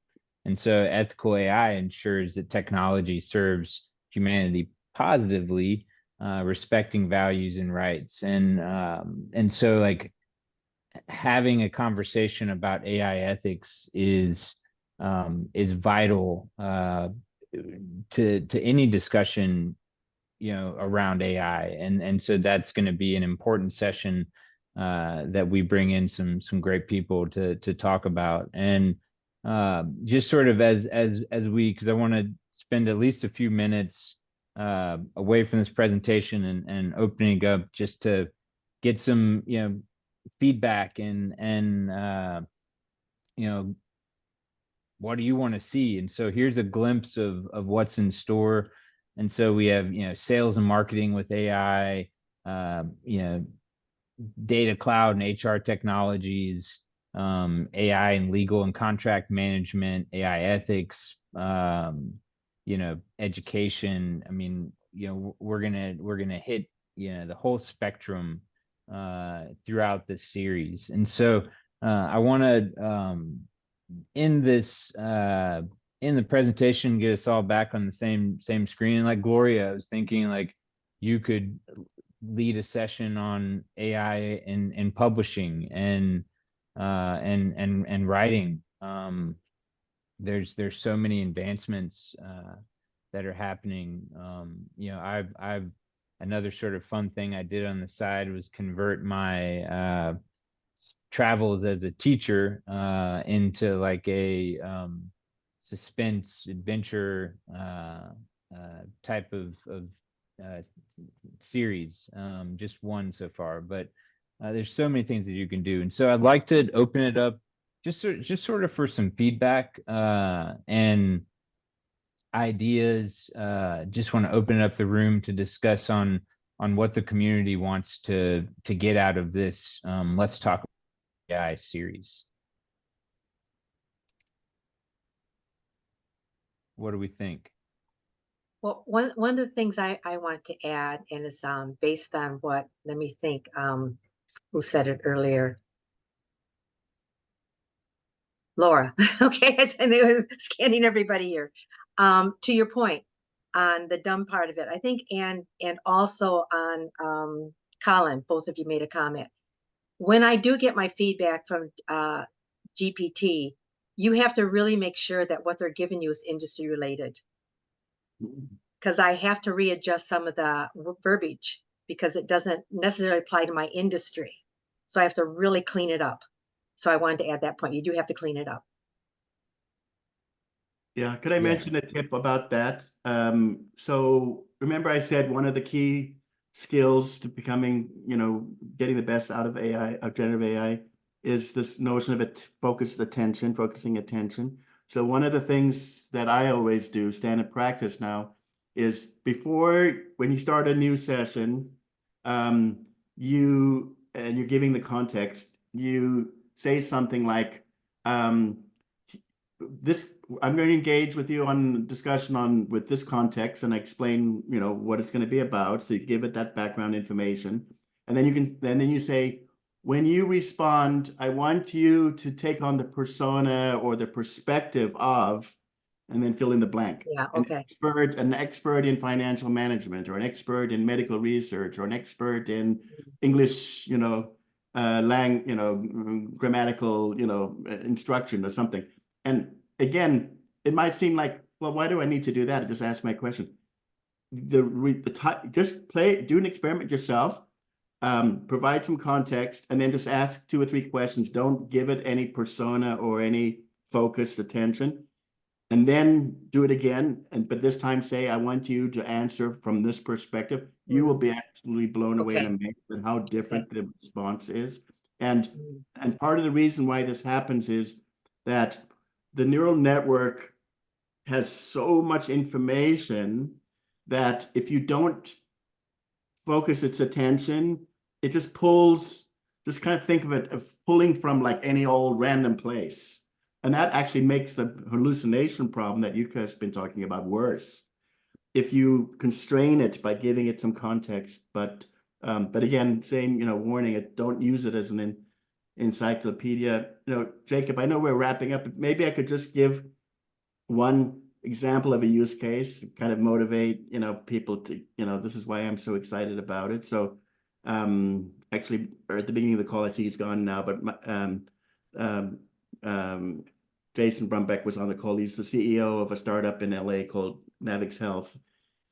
And so ethical AI ensures that technology serves humanity positively, respecting values and rights. And so like having a conversation about AI ethics is vital to any discussion around AI. And so that's going to be an important session that we bring in some great people to talk about. And just sort of as we, because I want to spend at least a few minutes away from this presentation and opening up just to get some feedback and what do you want to see? And so here's a glimpse of what's in store. And so we have sales and marketing with AI, data cloud and HR technologies, AI and legal and contract management, AI ethics, education. I mean, we're gonna hit the whole spectrum throughout this series. And so I want to in the presentation get us all back on the same screen. And like Gloria, I was thinking like you could lead a session on AI in publishing and writing. There's so many advancements that are happening. I've another sort of fun thing I did on the side was convert my travels as a teacher into like a suspense adventure type of series. Just one so far, but there's so many things that you can do. And so I'd like to open it up just sort of for some feedback and ideas. Just want to open up the room to discuss on what the community wants to get out of this Let's Talk AI series. What do we think?
Well, one of the things I want to add, and it's based on what, let me think, who said it earlier? Laura. Okay, and they were scanning everybody here. To your point on the dumb part of it, I think, and also on Colin, both of you made a comment. When I do get my feedback from GPT, you have to really make sure that what they're giving you is industry related. Because I have to readjust some of the verbiage because it doesn't necessarily apply to my industry. So I have to really clean it up. So I wanted to add that point. You do have to clean it up.
Yeah, could I mention a tip about that? So remember I said one of the key skills to becoming, getting the best out of AI, of generative AI, is this notion of focusing attention. So one of the things that I always do, standard practice now, is when you start a new session, you're giving the context, you say something like, I'm going to engage with you on discussion with this context, and I explain, what it's going to be about. So you give it that background information, and then you say, when you respond, I want you to take on the persona or the perspective of, and then fill in the blank.
Yeah,
An
okay.
expert in financial management, or an expert in medical research, or an expert in English, grammatical, instruction or something. And again, it might seem like, well, why do I need to do that? I just ask my question. Just do an experiment yourself, provide some context, and then just ask 2 or 3 questions. Don't give it any persona or any focused attention. And then do it again, but this time say, I want you to answer from this perspective. You will be absolutely blown away and
Okay.
amazed at how different the response is. And
Mm.
part of the reason why this happens is that the neural network has so much information that if you don't focus its attention, it just pulls, just kind of think of it of pulling from like any old random place. And that actually makes the hallucination problem that Yuka has been talking about worse, if you constrain it by giving it some context. But again, same, warning it, don't use it as an encyclopedia. Jacob, I know we're wrapping up, but maybe I could just give one example of a use case, kind of motivate, people to, this is why I'm so excited about it. So actually, or at the beginning of the call, I see he's gone now, but Jason Brumbeck was on the call. He's the CEO of a startup in LA called Navix Health.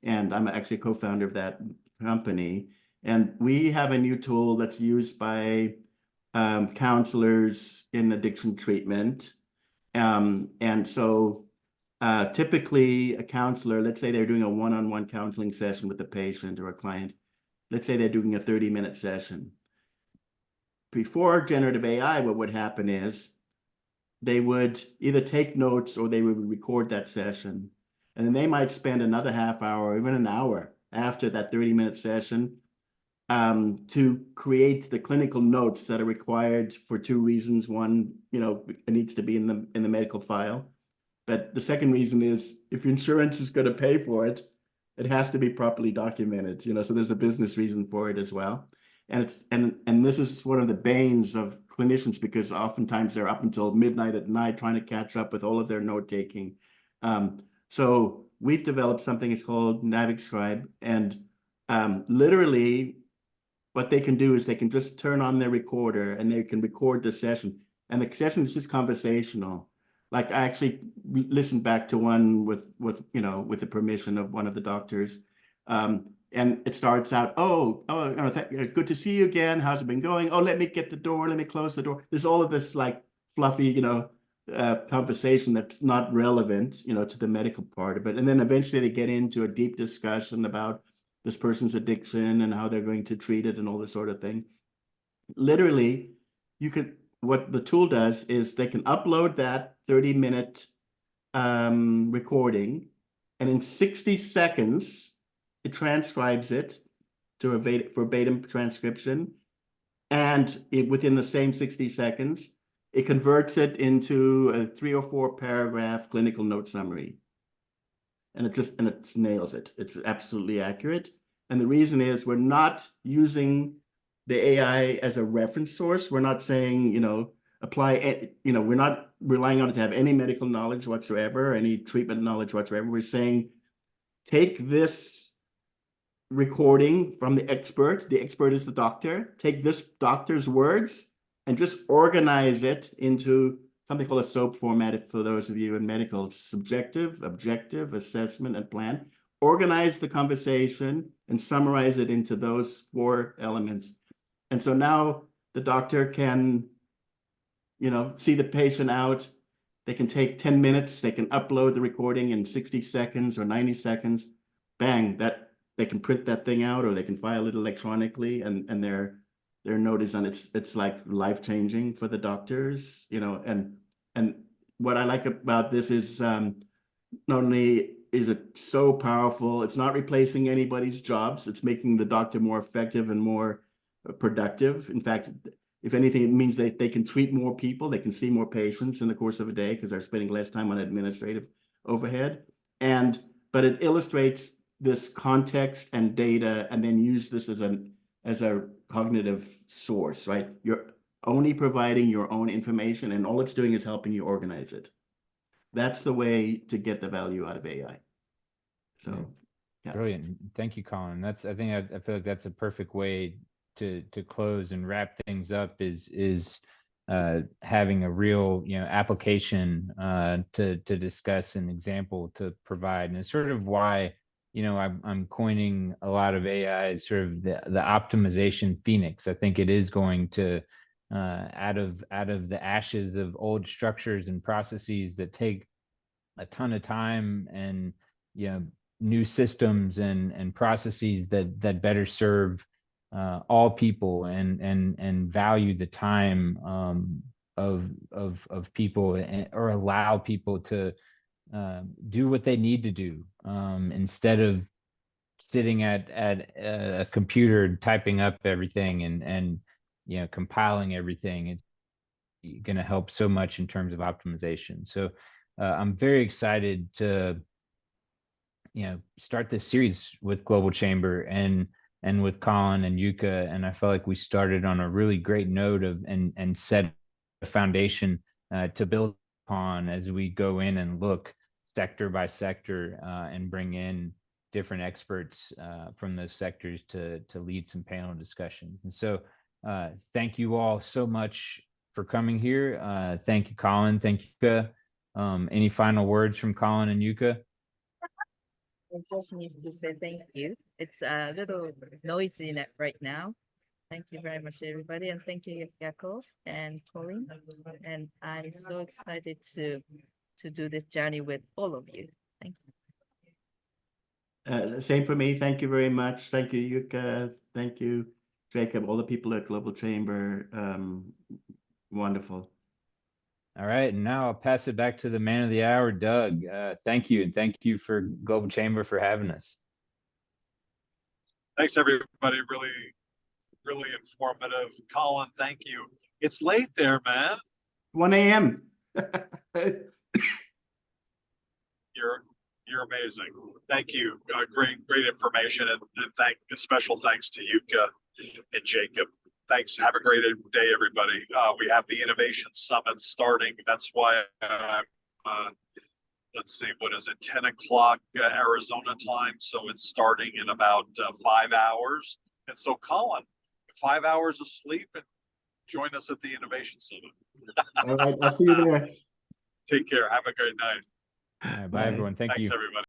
And I'm actually a co-founder of that company. And we have a new tool that's used by counselors in addiction treatment. And so typically a counselor, let's say they're doing a one-on-one counseling session with a patient or a client. Let's say they're doing a 30-minute session. Before generative AI, what would happen is they would either take notes or they would record that session. And then they might spend another half hour or even an hour after that 30-minute session to create the clinical notes that are required for 2 reasons. One, it needs to be in the medical file. But the second reason is if insurance is going to pay for it, it has to be properly documented, so there's a business reason for it as well. And this is one of the banes of clinicians, because oftentimes they're up until midnight at night trying to catch up with all of their note taking. So we've developed something, it's called Navix Scribe, and literally what they can do is they can just turn on their recorder and they can record the session, and the session is just conversational. Like I actually listened back to one with the permission of one of the doctors. And it starts out, good to see you again. How's it been going? Oh, let me get the door. Let me close the door. There's all of this like fluffy, conversation that's not relevant, to the medical part of it. And then eventually they get into a deep discussion about this person's addiction and how they're going to treat it and all this sort of thing. Literally, what the tool does is they can upload that 30-minute recording, and in 60 seconds, it transcribes it to a verbatim transcription. And within the same 60 seconds, it converts it into a 3 or 4 paragraph clinical note summary. And it nails it. It's absolutely accurate. And the reason is we're not using the AI as a reference source. We're not saying, we're not relying on it to have any medical knowledge whatsoever, any treatment knowledge whatsoever. We're saying, take this recording from the expert is the doctor, take this doctor's words and just organize it into something called a SOAP format. For those of you in medical, subjective, objective, assessment, and plan. Organize the conversation and summarize it into those 4 elements. And so now the doctor can, see the patient out. They can take 10 minutes. They can upload the recording in 60 seconds or 90 seconds. Bang, they can print that thing out, or they can file it electronically, and their note is on. It's like life-changing for the doctors, and what I like about this is not only is it so powerful, it's not replacing anybody's jobs. It's making the doctor more effective and more productive. In fact, if anything, it means that they can treat more people, they can see more patients in the course of a day because they're spending less time on administrative overhead. But it illustrates this context and data, and then use this as as a cognitive source, right? You're only providing your own information, and all it's doing is helping you organize it. That's the way to get the value out of AI. So, yeah.
Brilliant. Thank you, Colin. I feel like that's a perfect way to close and wrap things up, is having a real, application to discuss, an example to provide. And it's sort of why, I'm coining a lot of AI as sort of the optimization phoenix. I think it is going to, out of the ashes of old structures and processes that take a ton of time, and new systems and processes that better serve all people, and value the time of people, or allow people to do what they need to do, instead of sitting at a computer typing up everything and compiling everything. It's going to help so much in terms of optimization. So I'm very excited to start this series with Global Chamber and with Colin and Yuka. And I felt like we started on a really great note and set a foundation to build upon as we go in and look sector by sector, and bring in different experts from those sectors to lead some panel discussions. And so thank you all so much for coming here. Thank you, Colin. Thank you, Yuka. Any final words from Colin and Yuka?
I just need to say thank you. It's a little noisy right now. Thank you very much, everybody, and thank you, Jaakko and Colin. And I'm so excited to do this journey with all of you. Thank you.
Same for me. Thank you very much. Thank you, Yuka. Thank you, Jacob, all the people at Global Chamber. Wonderful.
All right, and now I'll pass it back to the man of the hour, Doug. Thank you, and thank you for Global Chamber for having us.
Thanks, everybody. Really, really informative. Colin, thank you. It's late there, man.
1 a.m.
You're amazing. Thank you. Great information, and special thanks to Yuka and Jacob. Thanks. Have a great day, everybody. We have the Innovation Summit starting. That's why let's see, what is it? 10 o'clock Arizona time. So it's starting in about 5 hours. And so, Colin, 5 hours of sleep and join us at the Innovation Summit.
All right, I'll see you there.
Take care. Have a great night.
All right, bye, everyone. Thanks,
everybody.